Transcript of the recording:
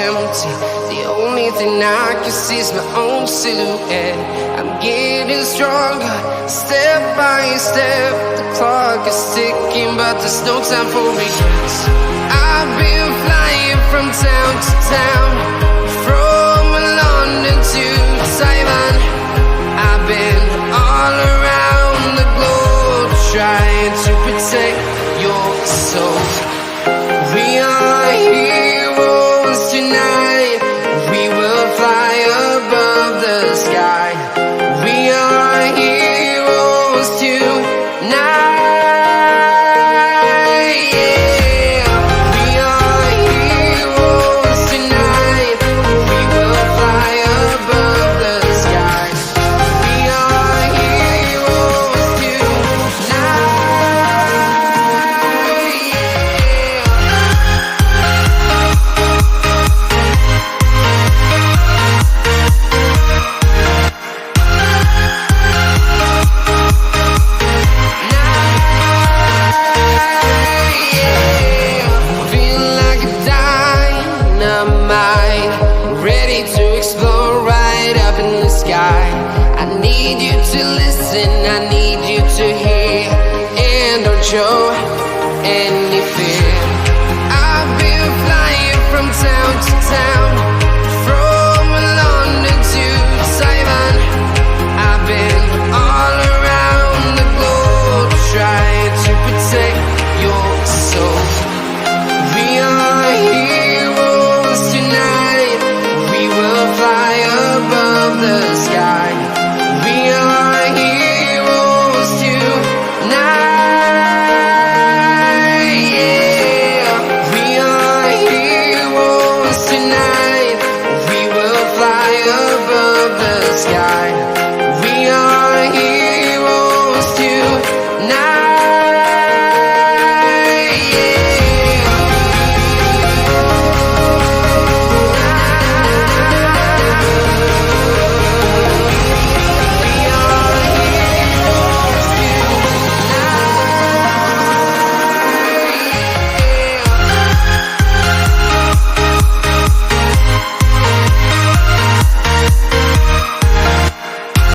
empty. The only thing I can see is my own silhouette. I'm getting stronger, step by step. The clock is ticking, but there's no time for regrets. I've been flying from town to town, from London to Taiwan. I've been all around the globe, trying to protect your soul. We are heroes tonight. We will fly above the sky. We are heroes tonight. Yeah. We are heroes tonight. We will fly above the sky. We are heroes tonight. Feel like a dynamite, ready to explode right up in the sky. I need you to listen, I need you